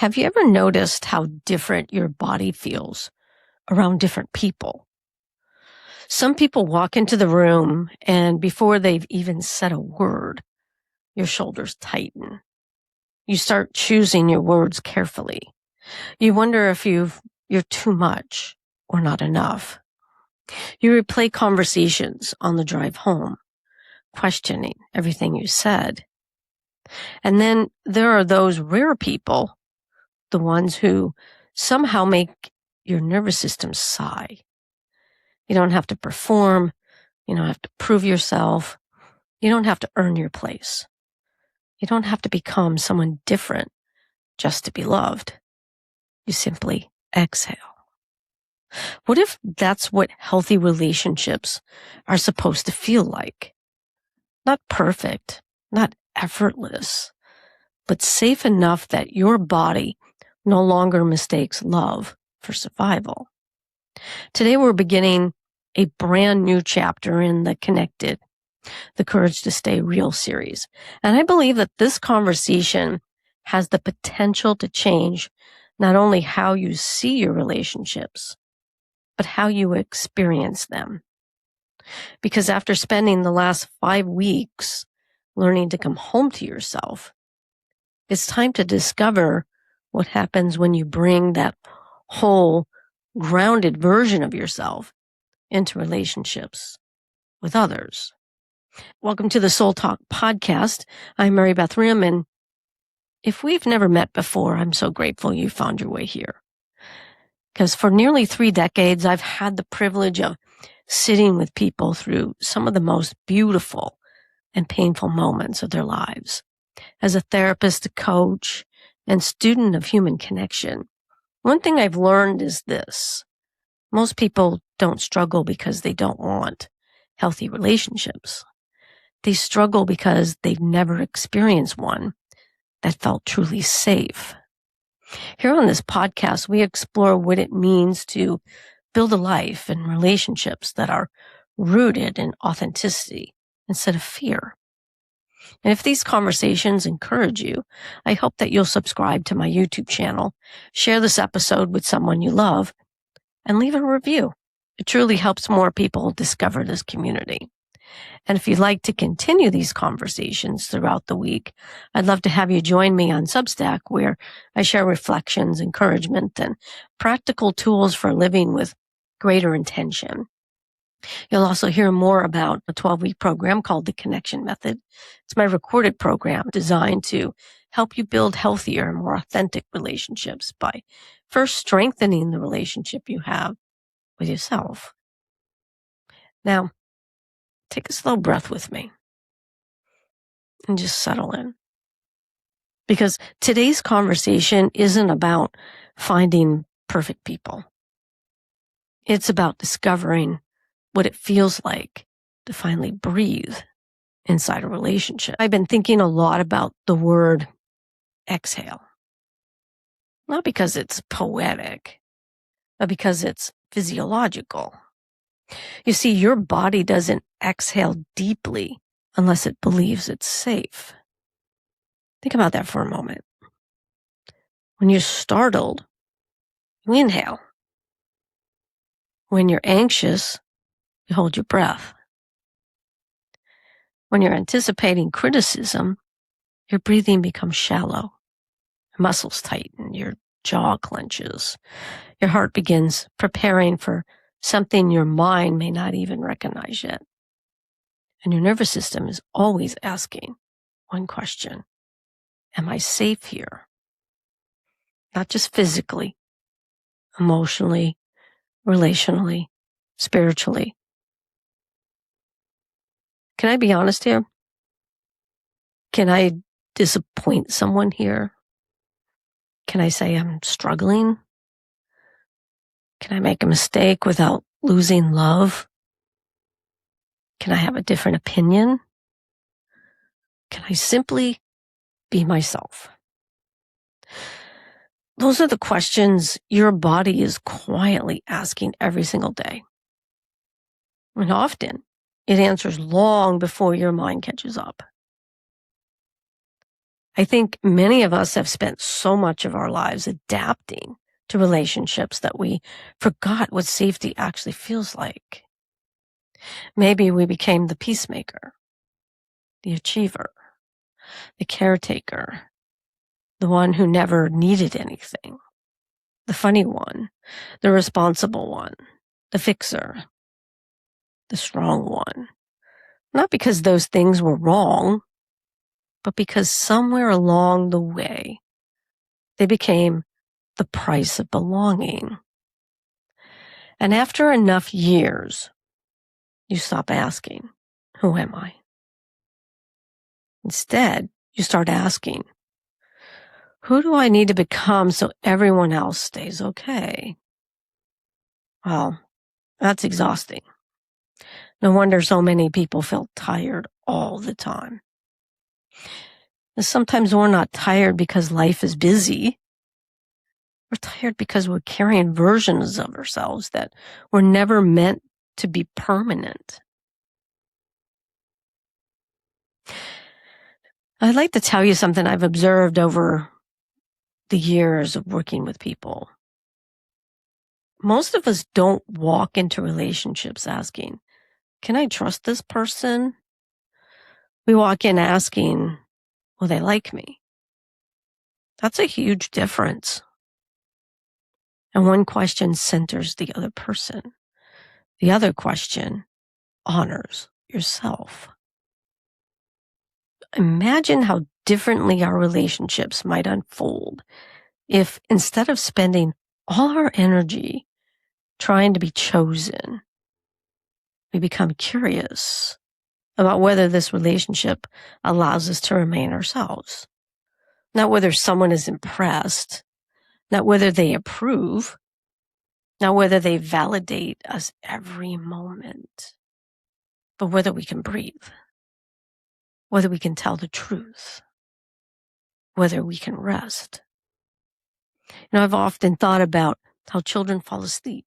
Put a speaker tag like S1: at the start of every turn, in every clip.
S1: Have you ever noticed how different your body feels around different people? Some people walk into the room and before they've even said a word, your shoulders tighten. You start choosing your words carefully. You wonder if you're too much or not enough. You replay conversations on the drive home, questioning everything you said. And then there are those rare people, the ones who somehow make your nervous system sigh. You don't have to perform. You don't have to prove yourself. You don't have to earn your place. You don't have to become someone different just to be loved. You simply exhale. What if that's what healthy relationships are supposed to feel like? Not perfect, not effortless, but safe enough that your body no longer mistakes love for survival. Today we're beginning a brand new chapter in the Connected, the Courage to Stay Real series. And I believe that this conversation has the potential to change not only how you see your relationships, but how you experience them. Because after spending the last 5 weeks learning to come home to yourself, it's time to discover what happens when you bring that whole grounded version of yourself into relationships with others. Welcome to the Soul Talk podcast. I'm Marybeth Hrim, and if we've never met before, I'm so grateful you found your way here. Because for nearly 3 decades, I've had the privilege of sitting with people through some of the most beautiful and painful moments of their lives. As a therapist, a coach, and student of human connection, one thing I've learned is this. Most people don't struggle because they don't want healthy relationships. They struggle because they've never experienced one that felt truly safe. Here on this podcast, we explore what it means to build a life and relationships that are rooted in authenticity instead of fear. And if these conversations encourage you, I hope that you'll subscribe to my YouTube channel, share this episode with someone you love, and leave a review. It truly helps more people discover this community. And if you'd like to continue these conversations throughout the week, I'd love to have you join me on Substack, where I share reflections, encouragement, and practical tools for living with greater intention. You'll also hear more about a 12-week program called The Connection Method. It's my recorded program designed to help you build healthier and more authentic relationships by first strengthening the relationship you have with yourself. Now, take a slow breath with me and just settle in. Because today's conversation isn't about finding perfect people. It's about discovering what it feels like to finally breathe inside a relationship. I've been thinking a lot about the word exhale. Not because it's poetic, but because it's physiological. You see, your body doesn't exhale deeply unless it believes it's safe. Think about that for a moment. When you're startled, you inhale. When you're anxious, you hold your breath. When you're anticipating criticism, your breathing becomes shallow. Your muscles tighten, your jaw clenches. Your heart begins preparing for something your mind may not even recognize yet. And your nervous system is always asking one question. Am I safe here? Not just physically, emotionally, relationally, spiritually. Can I be honest here? Can I disappoint someone here? Can I say I'm struggling? Can I make a mistake without losing love? Can I have a different opinion? Can I simply be myself? Those are the questions your body is quietly asking every single day. And often, it answers long before your mind catches up. I think many of us have spent so much of our lives adapting to relationships that we forgot what safety actually feels like. Maybe we became the peacemaker, the achiever, the caretaker, the one who never needed anything, the funny one, the responsible one, the fixer, the strong one. Not because those things were wrong, but because somewhere along the way, they became the price of belonging. And after enough years, you stop asking, who am I? Instead, you start asking, who do I need to become so everyone else stays okay? Well, that's exhausting. No wonder so many people feel tired all the time. And sometimes we're not tired because life is busy. We're tired because we're carrying versions of ourselves that were never meant to be permanent. I'd like to tell you something I've observed over the years of working with people. Most of us don't walk into relationships asking, can I trust this person? We walk in asking, will they like me? That's a huge difference. And one question centers the other person. The other question honors yourself. Imagine how differently our relationships might unfold if instead of spending all our energy trying to be chosen, we become curious about whether this relationship allows us to remain ourselves. Not whether someone is impressed, not whether they approve, not whether they validate us every moment, but whether we can breathe, whether we can tell the truth, whether we can rest. I've often thought about how children fall asleep.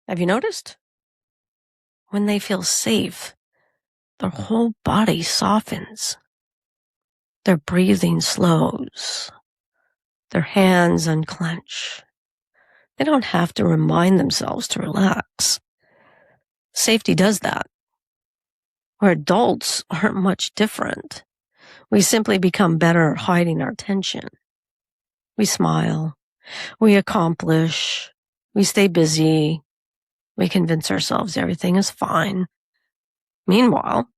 S1: Have you noticed? When they feel safe, their whole body softens. Their breathing slows. Their hands unclench. They don't have to remind themselves to relax. Safety does that. Where adults aren't much different. We simply become better at hiding our tension. We smile. We accomplish. We stay busy. We convince ourselves everything is fine. Meanwhile,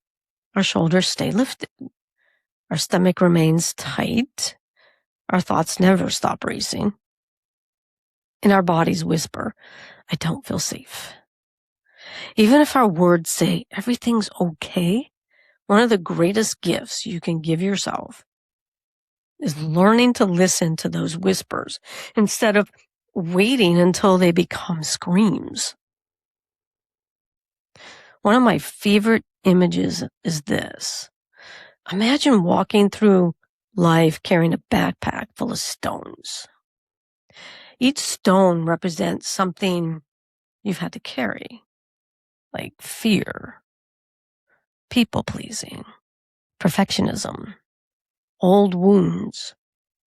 S1: our shoulders stay lifted. Our stomach remains tight. Our thoughts never stop racing. And our bodies whisper, I don't feel safe. Even if our words say everything's okay, one of the greatest gifts you can give yourself is learning to listen to those whispers instead of waiting until they become screams. One of my favorite images is this. Imagine walking through life carrying a backpack full of stones. Each stone represents something you've had to carry, like fear, people-pleasing, perfectionism, old wounds,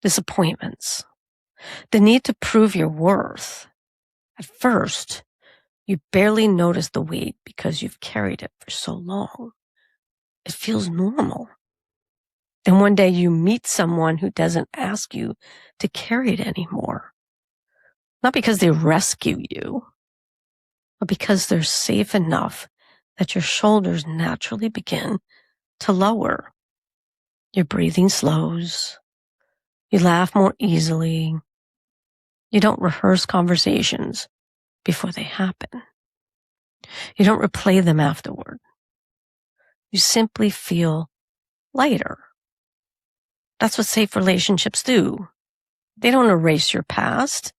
S1: disappointments, the need to prove your worth. At first, you barely notice the weight because you've carried it for so long. It feels normal. Then one day you meet someone who doesn't ask you to carry it anymore. Not because they rescue you, but because they're safe enough that your shoulders naturally begin to lower. Your breathing slows. You laugh more easily. You don't rehearse conversations before they happen. You don't replay them afterward. You simply feel lighter. That's what safe relationships do. They don't erase your past.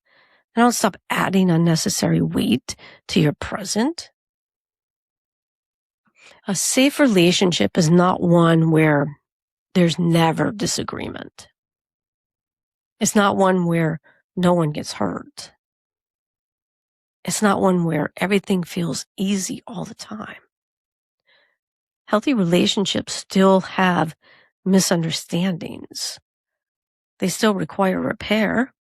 S1: They don't stop adding unnecessary weight to your present. A safe relationship is not one where there's never disagreement. It's not one where no one gets hurt. It's not one where everything feels easy all the time. Healthy relationships still have misunderstandings. They still require repair.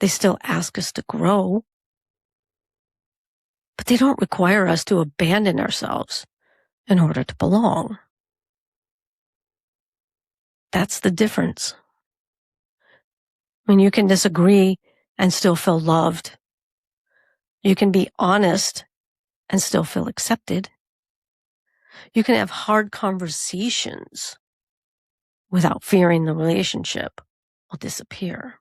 S1: They still ask us to grow. But they don't require us to abandon ourselves in order to belong. That's the difference. When you can disagree and still feel loved. You can be honest and still feel accepted. You can have hard conversations without fearing the relationship will disappear.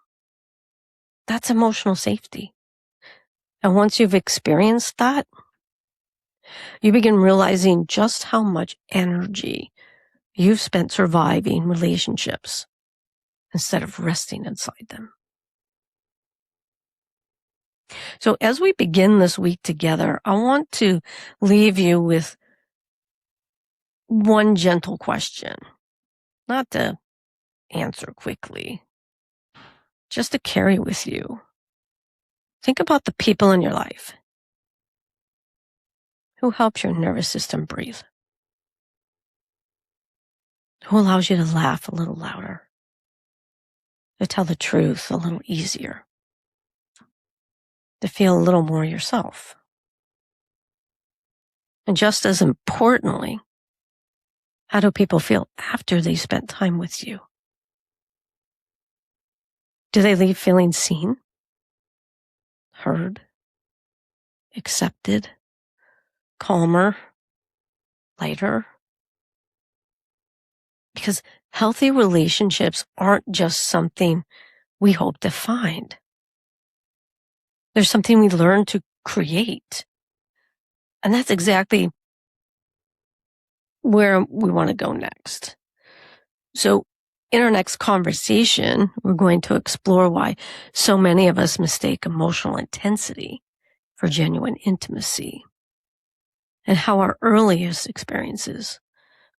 S1: That's emotional safety. And once you've experienced that, you begin realizing just how much energy you've spent surviving relationships instead of resting inside them. So as we begin this week together, I want to leave you with one gentle question, not to answer quickly, just to carry with you. Think about the people in your life who helps your nervous system breathe, who allows you to laugh a little louder, to tell the truth a little easier, to feel a little more yourself. And just as importantly, how do people feel after they spent time with you? Do they leave feeling seen, heard, accepted, calmer, lighter? Because healthy relationships aren't just something we hope to find. They're something we learn to create. And that's exactly where we want to go next. So in our next conversation, we're going to explore why so many of us mistake emotional intensity for genuine intimacy, and how our earliest experiences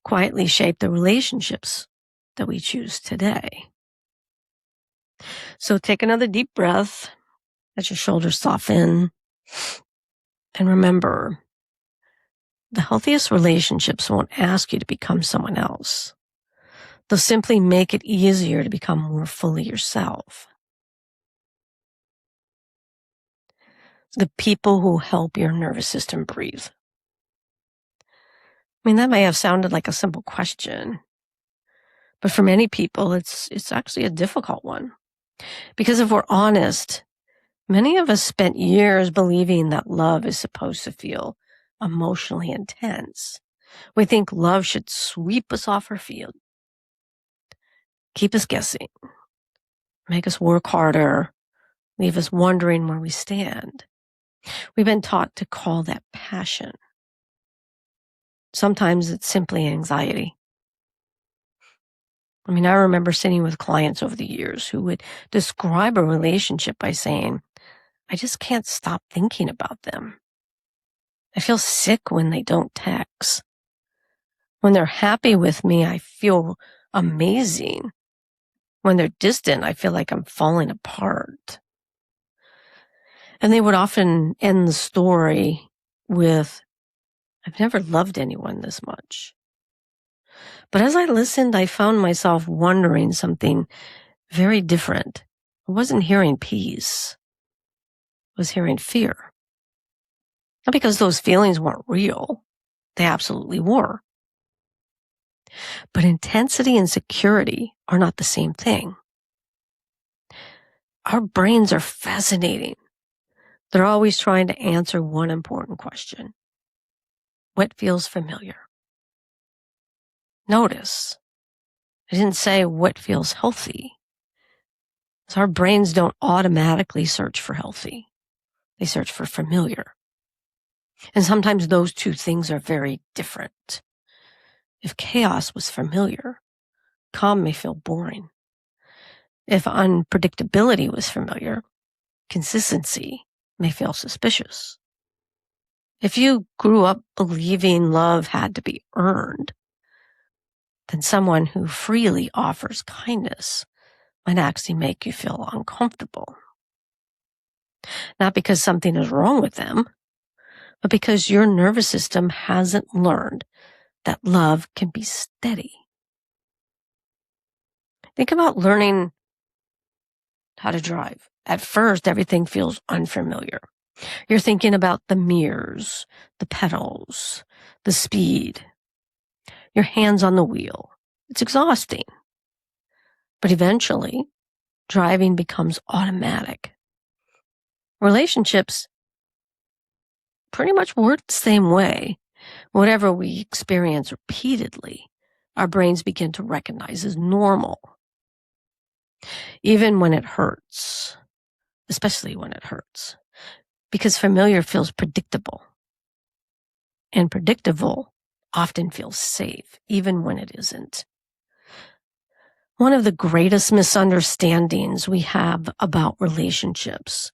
S1: quietly shape the relationships that we choose today. So take another deep breath as your shoulders soften. And remember, the healthiest relationships won't ask you to become someone else. They'll simply make it easier to become more fully yourself. The people who help your nervous system breathe. I mean, that may have sounded like a simple question, but for many people, it's actually a difficult one. Because if we're honest, many of us spent years believing that love is supposed to feel emotionally intense. We think love should sweep us off our feet, keep us guessing, make us work harder, leave us wondering where we stand. We've been taught to call that passion. Sometimes it's simply anxiety. I mean, I remember sitting with clients over the years who would describe a relationship by saying, I just can't stop thinking about them. I feel sick when they don't text. When they're happy with me, I feel amazing. When they're distant, I feel like I'm falling apart. And they would often end the story with, I've never loved anyone this much. But as I listened, I found myself wondering something very different. I wasn't hearing peace. I was hearing fear. Not because those feelings weren't real. They absolutely were. But intensity and security are not the same thing. Our brains are fascinating. They're always trying to answer one important question. What feels familiar? Notice, I didn't say what feels healthy. So our brains don't automatically search for healthy. They search for familiar. And sometimes those two things are very different. If chaos was familiar, calm may feel boring. If unpredictability was familiar, consistency may feel suspicious. If you grew up believing love had to be earned, then someone who freely offers kindness might actually make you feel uncomfortable. Not because something is wrong with them, but because your nervous system hasn't learned that love can be steady. Think about learning how to drive. At first, everything feels unfamiliar. You're thinking about the mirrors, the pedals, the speed, your hands on the wheel. It's exhausting. But eventually, driving becomes automatic. Relationships pretty much work the same way. Whatever we experience repeatedly, our brains begin to recognize as normal. Even when it hurts, especially when it hurts, because familiar feels predictable. And predictable often feels safe, even when it isn't. One of the greatest misunderstandings we have about relationships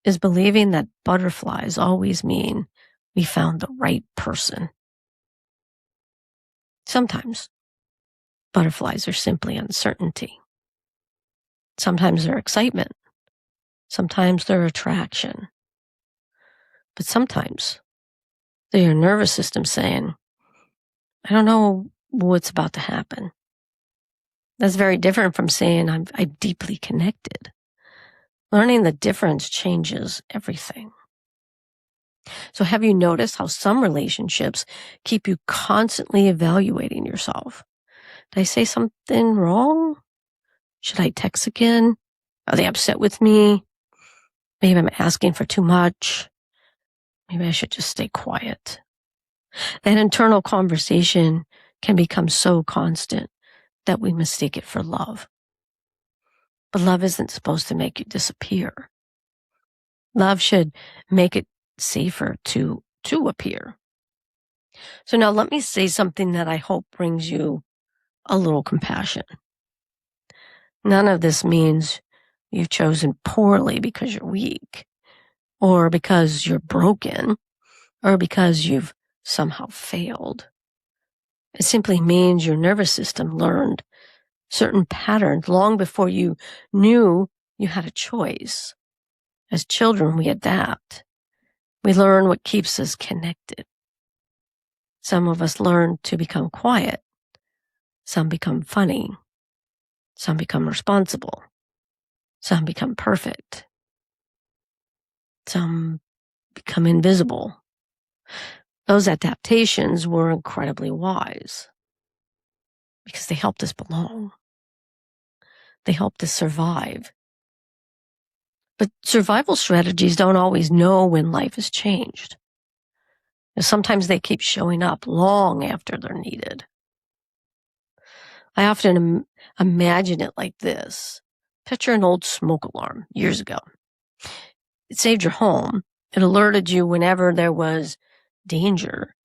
S1: is believing that butterflies always mean we found the right person. Sometimes butterflies are simply uncertainty. Sometimes they're excitement. Sometimes they're attraction. But sometimes they're your nervous system saying, I don't know what's about to happen. That's very different from saying I'm deeply connected. Learning the difference changes everything. So have you noticed how some relationships keep you constantly evaluating yourself? Did I say something wrong? Should I text again? Are they upset with me? Maybe I'm asking for too much. Maybe I should just stay quiet. That internal conversation can become so constant that we mistake it for love. But love isn't supposed to make you disappear. Love should make it safer to appear. So now let me say something that I hope brings you a little compassion. None of this means you've chosen poorly because you're weak, or because you're broken, or because you've somehow failed. It simply means your nervous system learned certain patterns long before you knew you had a choice. As children, we adapt. We learn what keeps us connected. Some of us learn to become quiet. Some become funny. Some become responsible. Some become perfect. Some become invisible. Those adaptations were incredibly wise because they helped us belong. They helped us survive. But survival strategies don't always know when life has changed. Sometimes they keep showing up long after they're needed. I often imagine it like this. Picture an old smoke alarm years ago. It saved your home. It alerted you whenever there was danger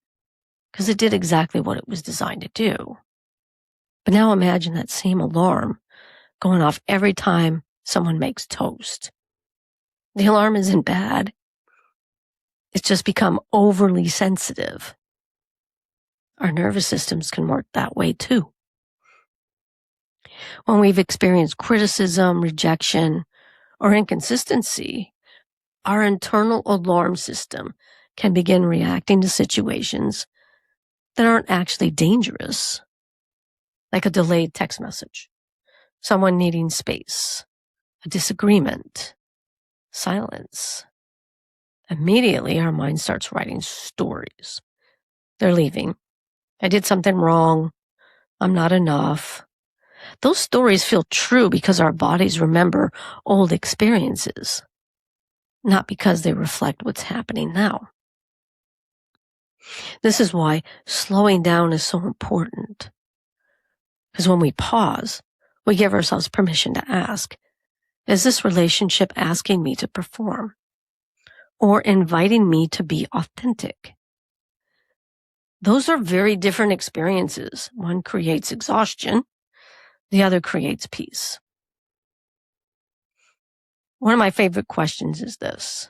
S1: because it did exactly what it was designed to do. But now imagine that same alarm going off every time someone makes toast. The alarm isn't bad. It's just become overly sensitive. Our nervous systems can work that way too. When we've experienced criticism, rejection, or inconsistency, our internal alarm system can begin reacting to situations that aren't actually dangerous, like a delayed text message, someone needing space, a disagreement, silence. Immediately, our mind starts writing stories. They're leaving. I did something wrong. I'm not enough. Those stories feel true because our bodies remember old experiences, not because they reflect what's happening now. This is why slowing down is so important. Because when we pause, we give ourselves permission to ask, is this relationship asking me to perform or inviting me to be authentic? Those are very different experiences. One creates exhaustion. The other creates peace. One of my favorite questions is this.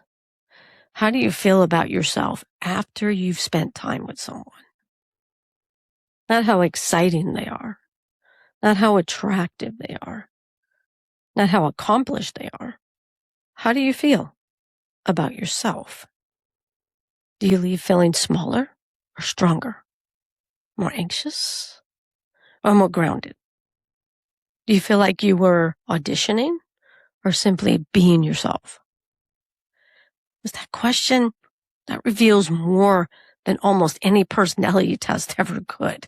S1: How do you feel about yourself after you've spent time with someone? Not how exciting they are. Not how attractive they are. Not how accomplished they are. How do you feel about yourself? Do you leave feeling smaller or stronger? More anxious or more grounded? Do you feel like you were auditioning or simply being yourself? Is that question that reveals more than almost any personality test ever could.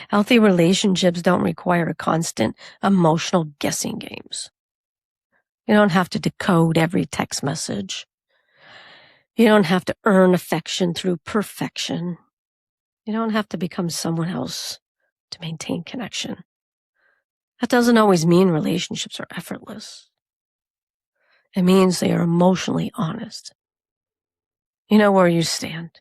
S1: Healthy relationships don't require constant emotional guessing games. You don't have to decode every text message. You don't have to earn affection through perfection. You don't have to become someone else to maintain connection. That doesn't always mean relationships are effortless. It means they are emotionally honest. You know where you stand.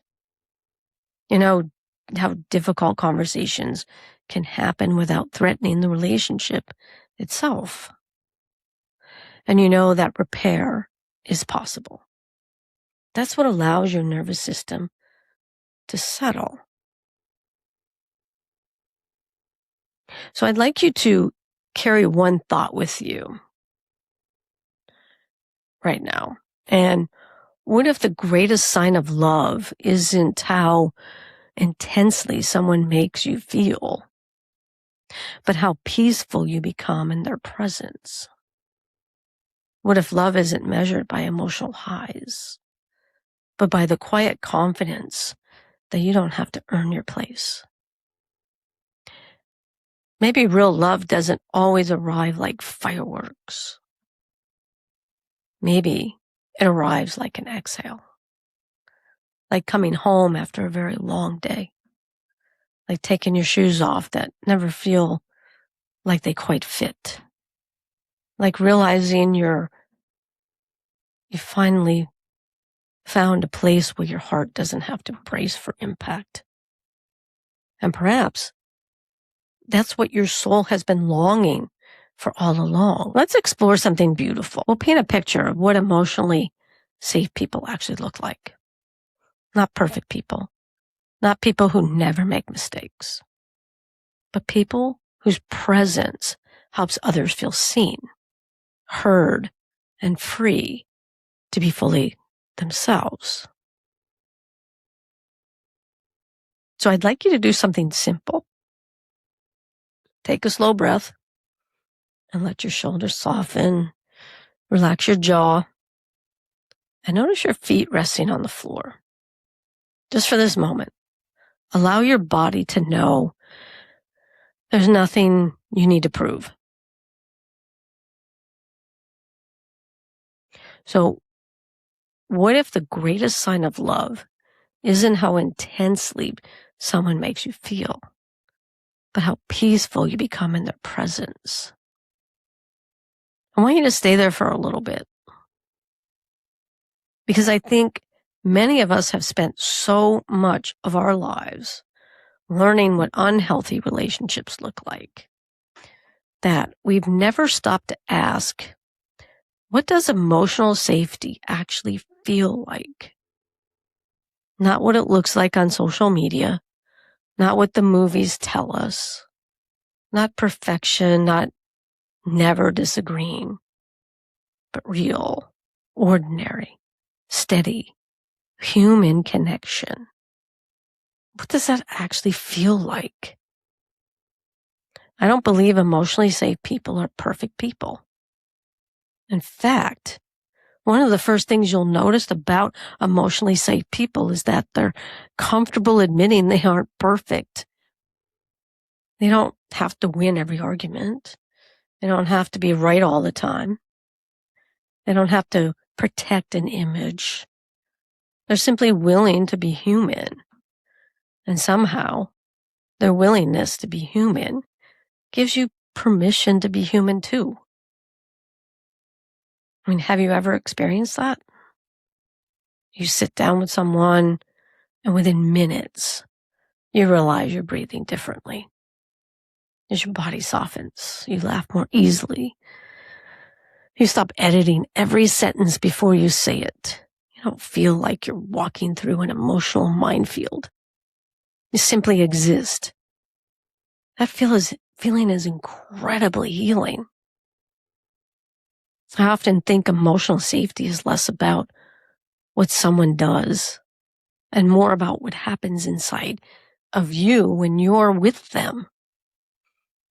S1: You know how difficult conversations can happen without threatening the relationship itself. And you know that repair is possible. That's what allows your nervous system to settle. So I'd like you to carry one thought with you right now. And what if the greatest sign of love isn't how intensely someone makes you feel, but how peaceful you become in their presence? What if love isn't measured by emotional highs, but by the quiet confidence that you don't have to earn your place? Maybe real love doesn't always arrive like fireworks. Maybe it arrives like an exhale, like coming home after a very long day, like taking your shoes off that never feel like they quite fit, like realizing you finally found a place where your heart doesn't have to brace for impact. And perhaps that's what your soul has been longing for all along. Let's explore something beautiful. We'll paint a picture of what emotionally safe people actually look like. Not perfect people, not people who never make mistakes, but people whose presence helps others feel seen, heard, and free to be fully themselves. So I'd like you to do something simple. Take a slow breath and let your shoulders soften. Relax your jaw and notice your feet resting on the floor. Just for this moment, allow your body to know there's nothing you need to prove. So what if the greatest sign of love isn't how intensely someone makes you feel, but how peaceful you become in their presence? I want you to stay there for a little bit, because I think many of us have spent so much of our lives learning what unhealthy relationships look like that we've never stopped to ask, what does emotional safety actually feel like? Not what it looks like on social media, not what the movies tell us, not perfection, not never disagreeing, but real, ordinary, steady, human connection. What does that actually feel like? I don't believe emotionally safe people are perfect people. In fact, one of the first things you'll notice about emotionally safe people is that they're comfortable admitting they aren't perfect. They don't have to win every argument. They don't have to be right all the time. They don't have to protect an image. They're simply willing to be human. And somehow, their willingness to be human gives you permission to be human too. I mean, have you ever experienced that? You sit down with someone, and within minutes, you realize you're breathing differently. As your body softens, you laugh more easily. You stop editing every sentence before you say it. You don't feel like you're walking through an emotional minefield. You simply exist. That feeling is incredibly healing. I often think emotional safety is less about what someone does and more about what happens inside of you when you're with them.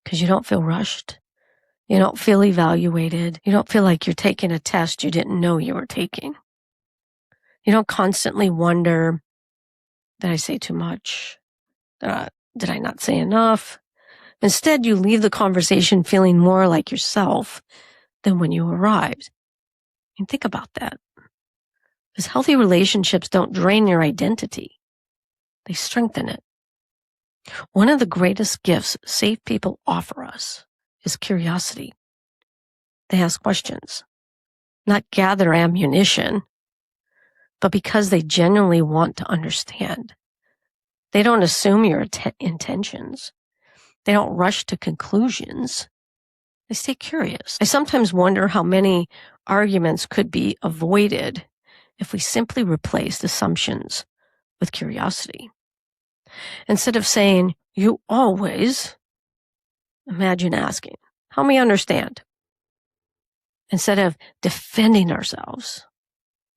S1: because you don't feel rushed. You don't feel evaluated. You don't feel like you're taking a test you didn't know you were taking. You don't constantly wonder, did I say too much? Did I not say enough? Instead, you leave the conversation feeling more like yourself than when you arrived. And think about that. Because healthy relationships don't drain your identity. They strengthen it. One of the greatest gifts safe people offer us is curiosity. They ask questions, not gather ammunition, but because they genuinely want to understand. They don't assume your intentions. They don't rush to conclusions. They stay curious. I sometimes wonder how many arguments could be avoided if we simply replaced assumptions with curiosity. Instead of saying, you always, imagine asking, help me understand. Instead of defending ourselves,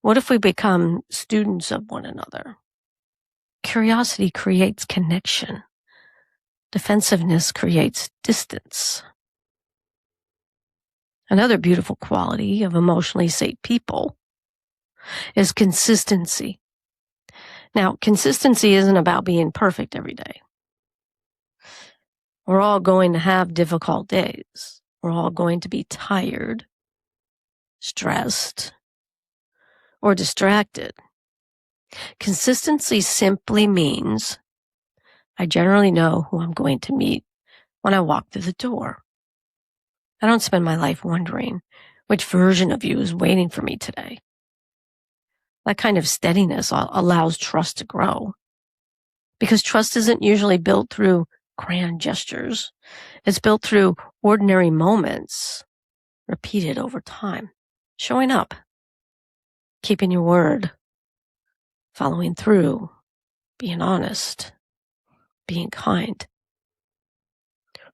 S1: what if we become students of one another? Curiosity creates connection. Defensiveness creates distance. Another beautiful quality of emotionally safe people is consistency. Now, consistency isn't about being perfect every day. We're all going to have difficult days. We're all going to be tired, stressed, or distracted. Consistency simply means I generally know who I'm going to meet when I walk through the door. I don't spend my life wondering which version of you is waiting for me today. That kind of steadiness allows trust to grow, because trust isn't usually built through grand gestures. It's built through ordinary moments repeated over time. Showing up, keeping your word, following through, being honest, being kind,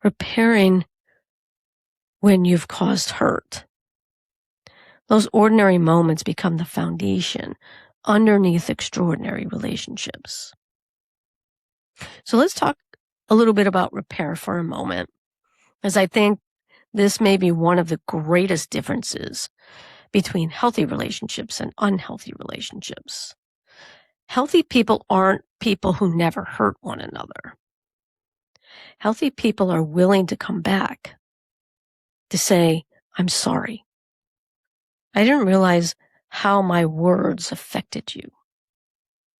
S1: repairing when you've caused hurt. Those ordinary moments become the foundation underneath extraordinary relationships. So let's talk a little bit about repair for a moment, as I think this may be one of the greatest differences between healthy relationships and unhealthy relationships. Healthy people aren't people who never hurt one another. Healthy people are willing to come back to say, I'm sorry. I didn't realize how my words affected you.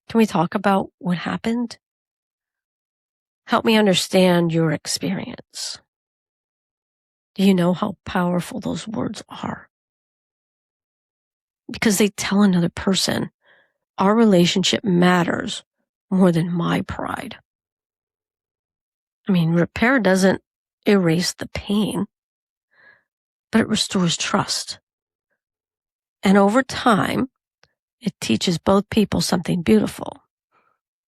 S1: Can we talk about what happened? Help me understand your experience. Do you know how powerful those words are? Because they tell another person, our relationship matters more than my pride. I mean, repair doesn't erase the pain, but it restores trust. And over time, it teaches both people something beautiful.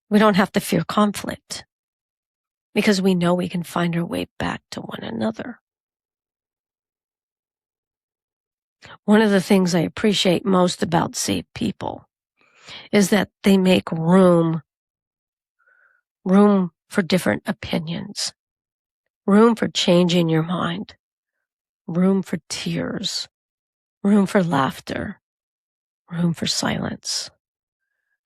S1: We don't have to fear conflict because we know we can find our way back to one another. One of the things I appreciate most about safe people is that they make room for different opinions, room for changing your mind, room for tears, room for laughter, room for silence.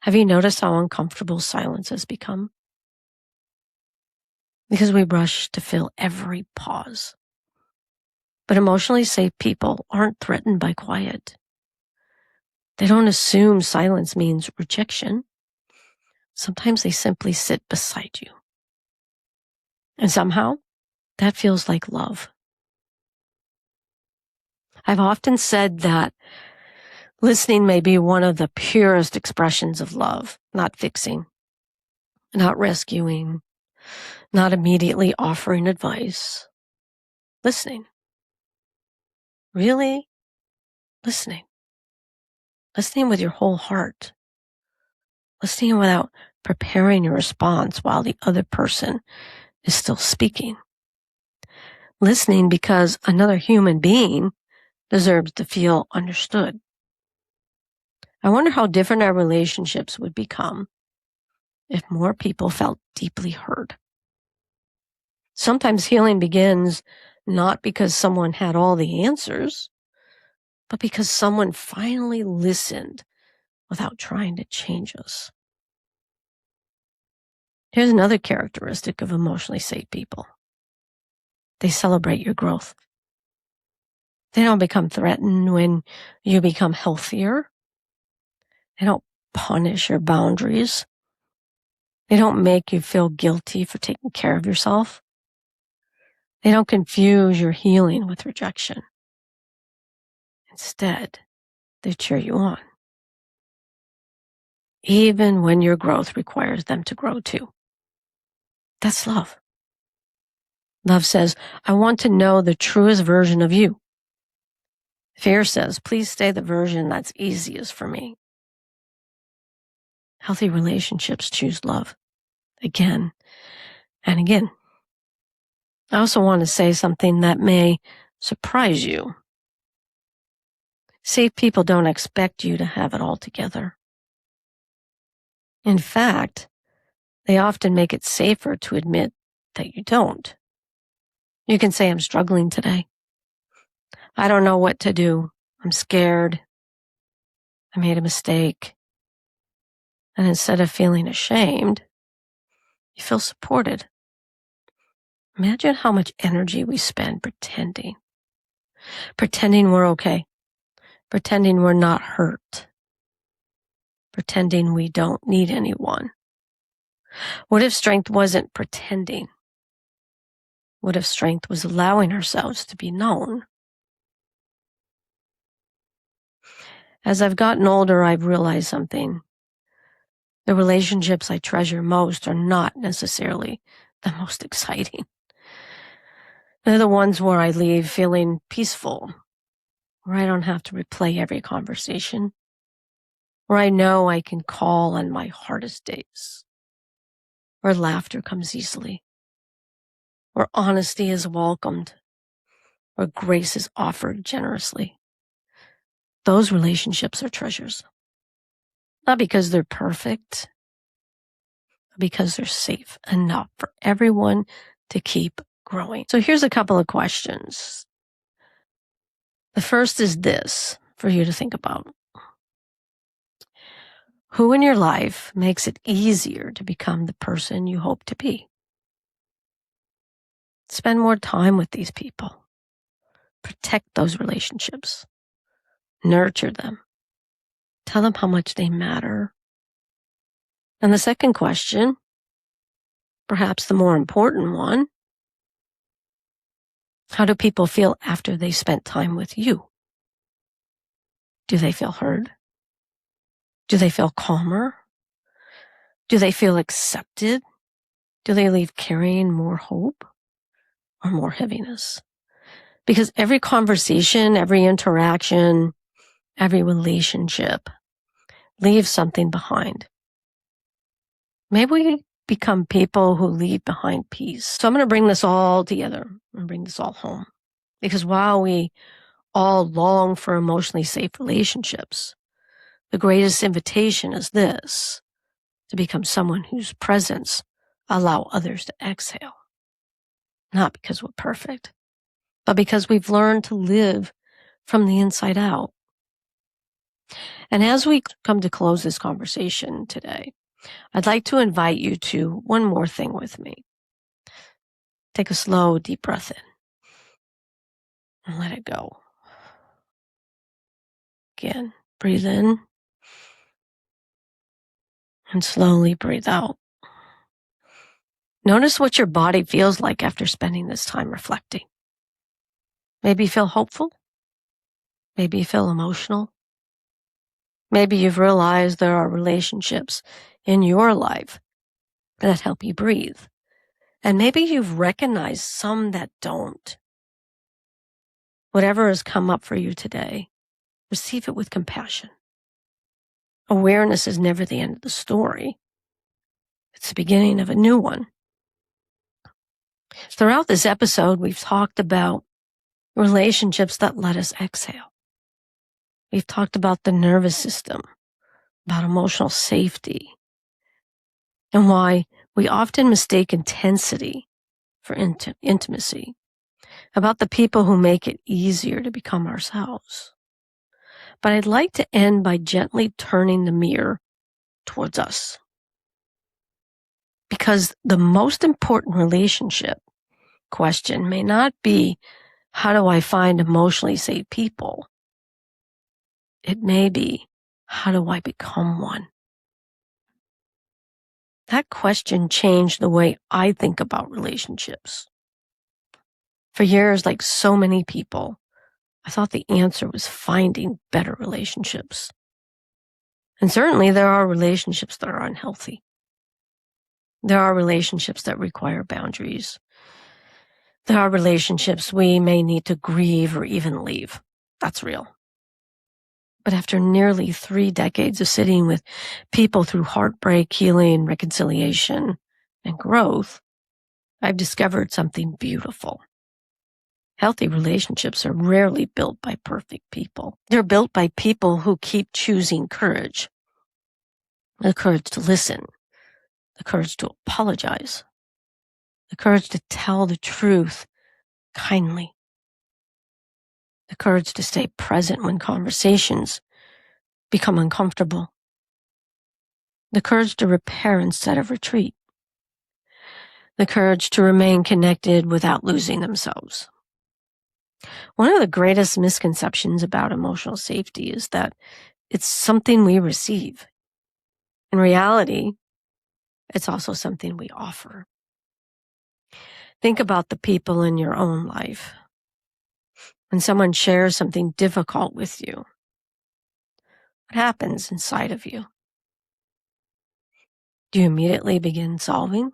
S1: Have you noticed how uncomfortable silence has become? Because we rush to fill every pause. But emotionally safe people aren't threatened by quiet. They don't assume silence means rejection. Sometimes they simply sit beside you. And somehow, that feels like love. I've often said that listening may be one of the purest expressions of love, not fixing, not rescuing, not immediately offering advice. Listening. Really listening. Listening with your whole heart. Listening without preparing your response while the other person is still speaking. Listening because another human being deserves to feel understood. I wonder how different our relationships would become if more people felt deeply heard. Sometimes healing begins not because someone had all the answers, but because someone finally listened without trying to change us. Here's another characteristic of emotionally safe people. They celebrate your growth. They don't become threatened when you become healthier. They don't punish your boundaries. They don't make you feel guilty for taking care of yourself. They don't confuse your healing with rejection. Instead, they cheer you on, even when your growth requires them to grow too. That's love. Love says, I want to know the truest version of you. Fear says, please stay the version that's easiest for me. Healthy relationships choose love again and again. I also want to say something that may surprise you. Safe people don't expect you to have it all together. In fact, they often make it safer to admit that you don't. You can say, I'm struggling today. I don't know what to do. I'm scared. I made a mistake. And instead of feeling ashamed, you feel supported. Imagine how much energy we spend pretending we're okay, pretending we're not hurt, pretending we don't need anyone. What if strength wasn't pretending? What if strength was allowing ourselves to be known? As I've gotten older, I've realized something. The relationships I treasure most are not necessarily the most exciting. They're the ones where I leave feeling peaceful, where I don't have to replay every conversation, where I know I can call on my hardest days, where laughter comes easily, where honesty is welcomed, where grace is offered generously. Those relationships are treasures. Not because they're perfect, but because they're safe enough for everyone to keep growing. So here's a couple of questions. The first is this for you to think about. Who in your life makes it easier to become the person you hope to be? Spend more time with these people. Protect those relationships. Nurture them. Tell them how much they matter. And the second question, perhaps the more important one, how do people feel after they spent time with you? Do they feel heard? Do they feel calmer? Do they feel accepted? Do they leave carrying more hope or more heaviness? Because every conversation, every interaction, every relationship leaves something behind. Maybe we become people who leave behind peace. So I'm going to bring this all together and bring this all home. Because while we all long for emotionally safe relationships, the greatest invitation is this, to become someone whose presence allow others to exhale. Not because we're perfect, but because we've learned to live from the inside out. And as we come to close this conversation today, I'd like to invite you to one more thing with me. Take a slow, deep breath in and let it go. Again, breathe in and slowly breathe out. Notice what your body feels like after spending this time reflecting. Maybe you feel hopeful. Maybe you feel emotional. Maybe you've realized there are relationships in your life that help you breathe. And maybe you've recognized some that don't. Whatever has come up for you today, receive it with compassion. Awareness is never the end of the story. It's the beginning of a new one. Throughout this episode, we've talked about relationships that let us exhale. We've talked about the nervous system, about emotional safety, and why we often mistake intensity for intimacy, about the people who make it easier to become ourselves. But I'd like to end by gently turning the mirror towards us. Because the most important relationship question may not be, how do I find emotionally safe people? It may be, how do I become one? That question changed the way I think about relationships. For years, like so many people, I thought the answer was finding better relationships. And certainly there are relationships that are unhealthy. There are relationships that require boundaries. There are relationships we may need to grieve or even leave. That's real. But after nearly 3 decades of sitting with people through heartbreak, healing, reconciliation, and growth, I've discovered something beautiful. Healthy relationships are rarely built by perfect people. They're built by people who keep choosing courage. The courage to listen. The courage to apologize. The courage to tell the truth kindly. The courage to stay present when conversations become uncomfortable. The courage to repair instead of retreat. The courage to remain connected without losing themselves. One of the greatest misconceptions about emotional safety is that it's something we receive. In reality, it's also something we offer. Think about the people in your own life. When someone shares something difficult with you, what happens inside of you? Do you immediately begin solving?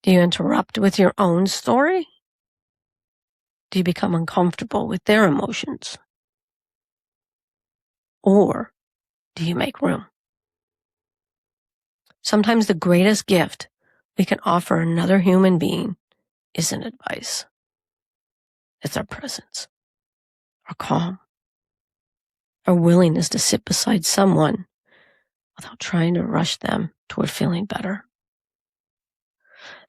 S1: Do you interrupt with your own story? Do you become uncomfortable with their emotions? Or do you make room? Sometimes the greatest gift we can offer another human being isn't advice. It's our presence, our calm, our willingness to sit beside someone without trying to rush them toward feeling better.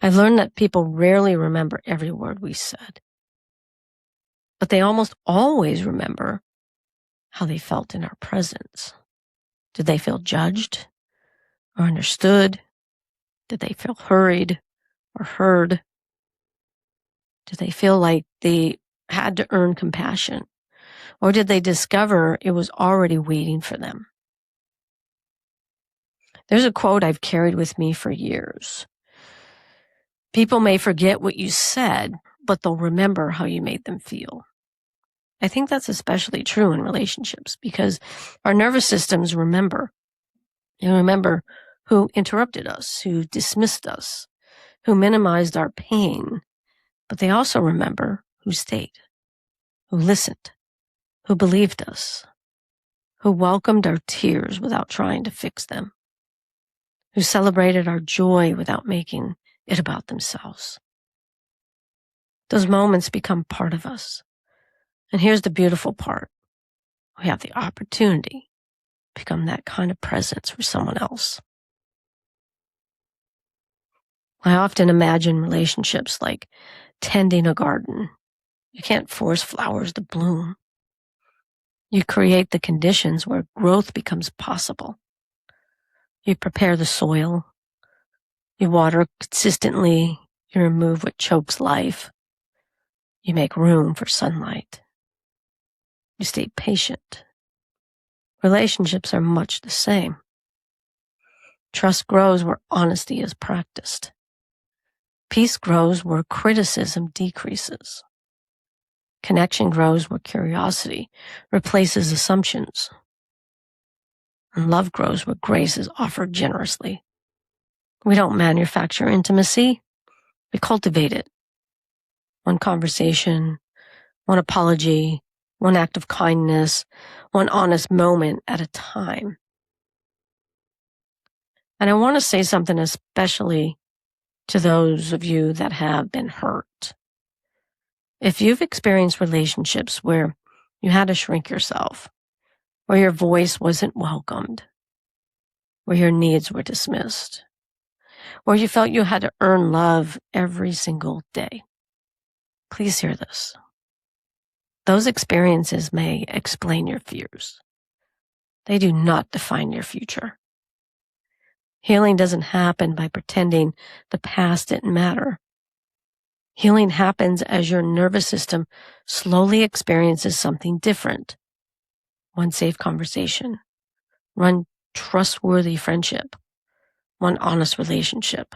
S1: I've learned that people rarely remember every word we said, but they almost always remember how they felt in our presence. Did they feel judged or understood? Did they feel hurried or heard? Did they feel like they had to earn compassion? Or did they discover it was already waiting for them? There's a quote I've carried with me for years. People may forget what you said, but they'll remember how you made them feel. I think that's especially true in relationships because our nervous systems remember. They remember who interrupted us, who dismissed us, who minimized our pain, but they also remember who stayed, who listened, who believed us, who welcomed our tears without trying to fix them, who celebrated our joy without making it about themselves. Those moments become part of us. And here's the beautiful part. We have the opportunity to become that kind of presence for someone else. I often imagine relationships like tending a garden. You can't force flowers to bloom. You create the conditions where growth becomes possible. You prepare the soil. You water consistently. You remove what chokes life. You make room for sunlight. You stay patient. Relationships are much the same. Trust grows where honesty is practiced. Peace grows where criticism decreases. Connection grows where curiosity replaces assumptions. And love grows where grace is offered generously. We don't manufacture intimacy. We cultivate it. One conversation, one apology, one act of kindness, one honest moment at a time. And I want to say something especially to those of you that have been hurt. If you've experienced relationships where you had to shrink yourself, where your voice wasn't welcomed, where your needs were dismissed, where you felt you had to earn love every single day. Please hear this. Those experiences may explain your fears. They do not define your future. Healing doesn't happen by pretending the past didn't matter. Healing happens as your nervous system slowly experiences something different. One safe conversation, one trustworthy friendship, one honest relationship,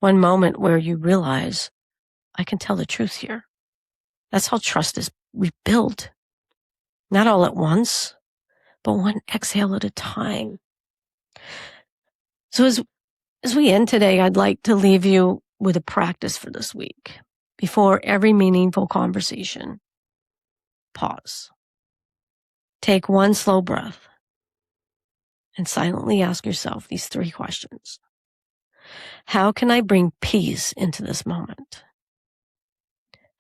S1: one moment where you realize, I can tell the truth here. That's how trust is rebuilt. Not all at once, but one exhale at a time. So as we end today, I'd like to leave you with a practice for this week. Before every meaningful conversation, pause. Take one slow breath and silently ask yourself these 3 questions. How can I bring peace into this moment?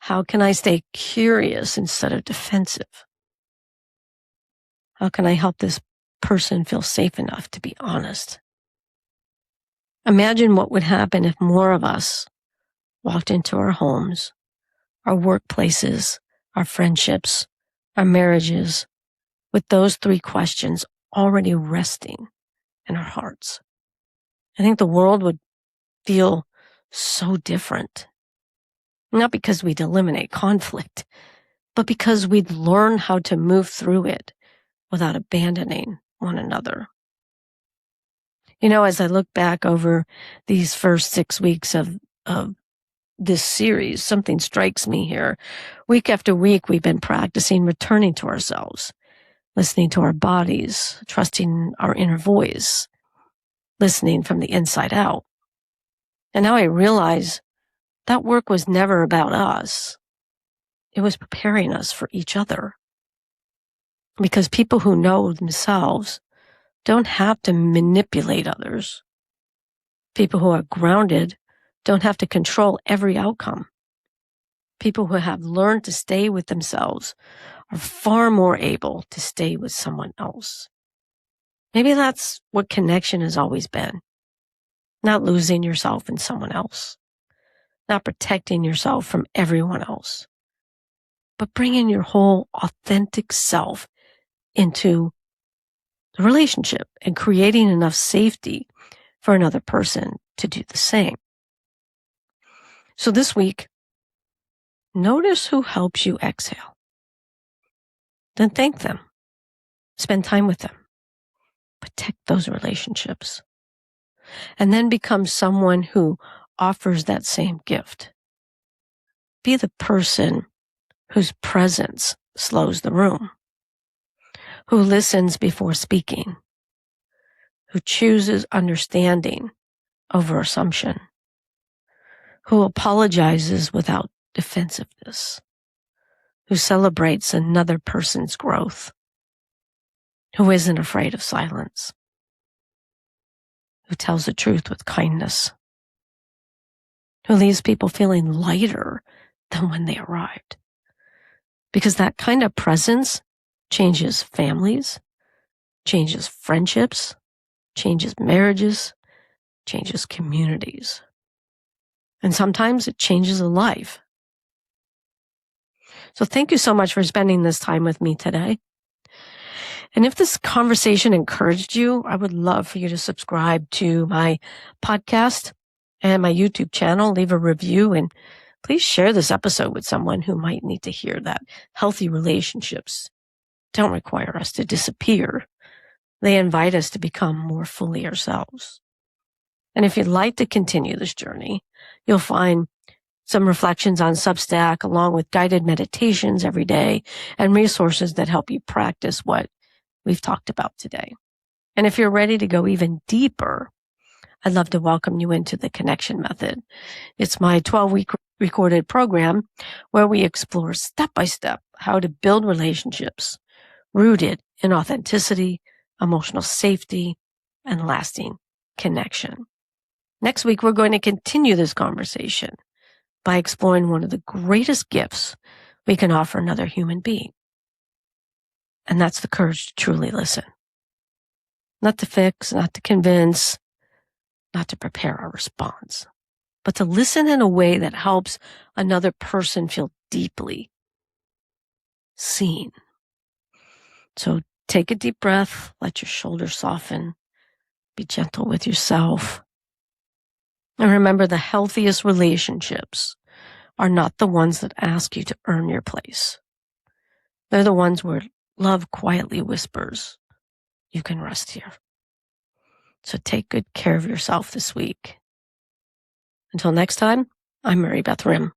S1: How can I stay curious instead of defensive? How can I help this person feel safe enough to be honest? Imagine what would happen if more of us walked into our homes, our workplaces, our friendships, our marriages, with those 3 questions already resting in our hearts. I think the world would feel so different. Not because we'd eliminate conflict, but because we'd learn how to move through it without abandoning one another. You know, as I look back over these first 6 weeks of this series, something strikes me here. Week after week, we've been practicing returning to ourselves, listening to our bodies, trusting our inner voice, listening from the inside out. And now I realize that work was never about us. It was preparing us for each other. Because people who know themselves don't have to manipulate others. People who are grounded don't have to control every outcome. People who have learned to stay with themselves are far more able to stay with someone else. Maybe that's what connection has always been. Not losing yourself in someone else. Not protecting yourself from everyone else. But bringing your whole authentic self into the relationship and creating enough safety for another person to do the same. So this week, notice who helps you exhale. Then thank them. Spend time with them. Protect those relationships. And then become someone who offers that same gift. Be the person whose presence slows the room, who listens before speaking, who chooses understanding over assumption, who apologizes without defensiveness, who celebrates another person's growth, who isn't afraid of silence, who tells the truth with kindness, who leaves people feeling lighter than when they arrived. Because that kind of presence changes families, changes friendships, changes marriages, changes communities. And sometimes it changes a life. So thank you so much for spending this time with me today. And if this conversation encouraged you, I would love for you to subscribe to my podcast and my YouTube channel, leave a review, and please share this episode with someone who might need to hear that healthy relationships don't require us to disappear. They invite us to become more fully ourselves. And if you'd like to continue this journey, you'll find some reflections on Substack along with guided meditations every day and resources that help you practice what we've talked about today. And if you're ready to go even deeper, I'd love to welcome you into the Connection Method. It's my 12-week recorded program where we explore step by step how to build relationships rooted in authenticity, emotional safety, and lasting connection. Next week, we're going to continue this conversation by exploring one of the greatest gifts we can offer another human being. And that's the courage to truly listen. Not to fix, not to convince, not to prepare a response, but to listen in a way that helps another person feel deeply seen. So take a deep breath, let your shoulders soften, be gentle with yourself. And remember, the healthiest relationships are not the ones that ask you to earn your place. They're the ones where love quietly whispers, you can rest here. So take good care of yourself this week. Until next time, I'm Marybeth Hrim.